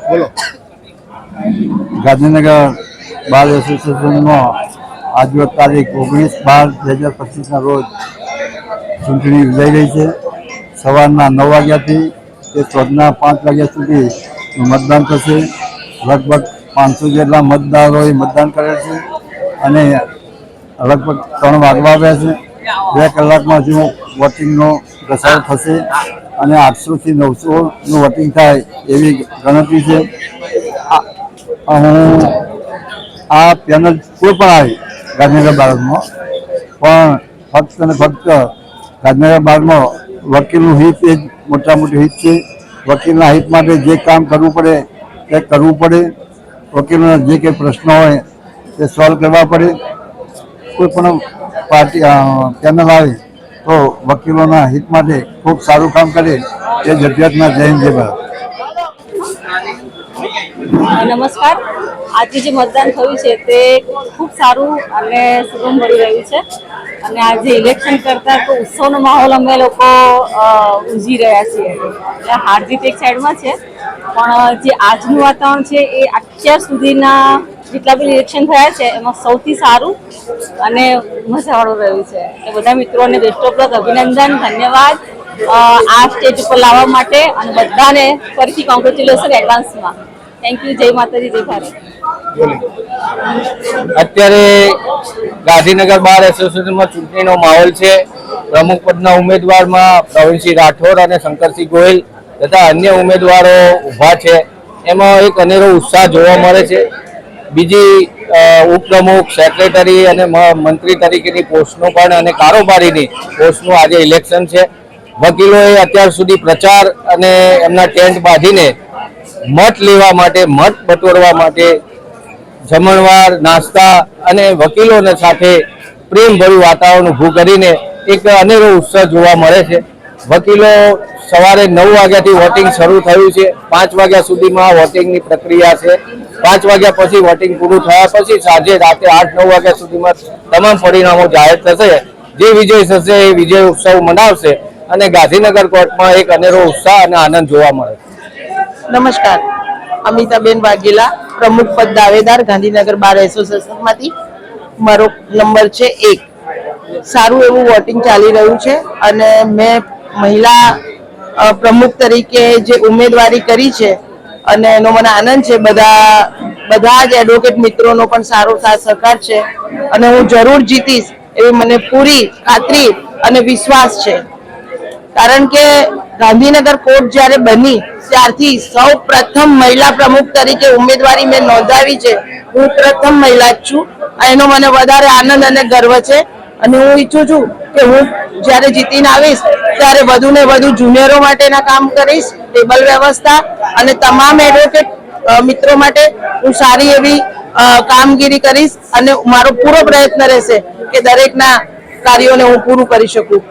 બોલો. ગાંધીનગર બાર એસોસિએશનમાં આજરોજ તારીખ 19/12/2025 રોજ ચૂંટણી યોજાઈ રહી છે. સવારના 9 વાગ્યાથી તે સાંજના 5 વાગ્યા સુધી મતદાન થશે. લગભગ 500 જેટલા મતદારોએ મતદાન કરેલ છે અને લગભગ 3 વાગવા આવ્યા છે. 2 કલાકમાં હજુ વોટિંગનો પ્રસાર થશે અને 800 થી 900નું વોટિંગ થાય એવી ગણતરી છે. હું આ પેનલ કોઈ પણ આવે ગાંધીનગર બારમાં, પણ ફક્ત અને ફક્ત ગાંધીનગર બારમાં વકીલનું હિત એ જ મોટા મોટી હિત છે. વકીલના હિત માટે જે કામ કરવું પડે તે કરવું પડે. વકીલોના જે કંઈ પ્રશ્નો હોય તે સોલ્વ કરવા પડે. કોઈ પણ પાર્ટી પેનલ આવે તો વકીલોના હિત માટે ખૂબ સારું કામ કરે એ જરૂરિયાતના જય હિન્દ જય ભારત. નમસ્કાર. આજે જે મતદાન થયું છે તે ખૂબ સારું અને સુગમ મળી રહ્યું છે અને આજે ઇલેક્શન કરતાં તો ઉત્સવનો માહોલ અમે લોકો ઉજવી રહ્યા છીએ. એટલે હાર જીત એક સાઈડમાં છે, પણ જે આજનું વાતાવરણ છે એ અત્યાર સુધીના જેટલા બી ઇલેક્શન થયા છે એમાં સૌથી સારું અને મજાવાળું રહ્યું છે. એ બધા મિત્રોને બેસ્ટ ઓફ લક, અભિનંદન, ધન્યવાદ આ સ્ટેજ ઉપર લાવવા માટે અને બધાને ફરીથી કોંગ્રેચ્યુલેશન એડવાન્સમાં. Thank you. જય માતાજી, જય ભારત. અત્યારે ગાંધીનગર બાર એસોસિએશનમાં ચૂંટણીનો માહોલ છે. પ્રમુખ પદના ઉમેદવારમાં પ્રવીણસિંહ રાઠોડ અને શંકરસિંહ ગોહિલ તથા અન્ય ઉમેદવારો ઊભા છે. એમાં એક અનેરો ઉત્સાહ જોવા મળે છે. બીજી ઉપપ્રમુખ, સેક્રેટરી અને મંત્રી તરીકેની પોસ્ટનો પણ અને કારોબારીની પોસ્ટનું આજે ઇલેક્શન છે. વકીલોએ અત્યાર સુધી પ્રચાર અને એમના ટેન્ટ બાંધીને મત લેવા માટે, મત બટોરવા માટે જમણવાર, નાસ્તા અને વકીલોને સાથે પ્રેમભર્યું વાતાવરણ ઊભું કરીને એક અનેરો ઉત્સાહ જોવા મળે છે. વકીલો સવારે 9 વાગ્યાથી વોટિંગ શરૂ થયું છે. 5 વાગ્યા સુધીમાં વોટિંગની પ્રક્રિયા છે. 5 વાગ્યા પછી વોટિંગ પૂરું થયા પછી સાંજે રાતે 8-9 વાગ્યા સુધીમાં તમામ પરિણામો જાહેર થશે. જે વિજય થશે એ વિજય ઉત્સવ મનાવશે અને ગાંધીનગર કોર્ટમાં એક અનેરો ઉત્સાહ અને આનંદ જોવા મળે છે. નમસ્કાર. અમિતાબેન વાઘેલા, પ્રમુખ પદ દાવેદાર, ગાંધીનગર બાર એસોસિએશનમાંથી. મારો નંબર છે 1. સારું એવું વોટિંગ ચાલી રહ્યું છે અને મેં મહિલા પ્રમુખ તરીકે જે ઉમેદવારી કરી છે અને એનો મને આનંદ છે. બધા જ એડવોકેટ મિત્રોનો પણ સારો સાથ સહકાર છે અને હું જરૂર જીતીશ એવી મને પૂરી ખાતરી અને વિશ્વાસ છે. કારણ કે ગાંધીનગર કોર્ટ જ્યારે બની ત્યારથી સૌ પ્રથમ મહિલા પ્રમુખ તરીકે ઉમેદવારી મેં નોંધાવી છે. હું પ્રથમ મહિલા જ છું. એનો મને વધારે આનંદ અને ગર્વ છે અને હું ઈચ્છું છું કે હું જ્યારે જીતીને આવીશ ત્યારે વધુ ને વધુ જુનિયરો માટેના કામ કરીશ, ટેબલ વ્યવસ્થા અને તમામ એડવોકેટ મિત્રો માટે હું સારી એવી કામગીરી કરીશ અને મારો પૂરો પ્રયત્ન રહેશે કે દરેકના કાર્યોને હું પૂરું કરી શકું.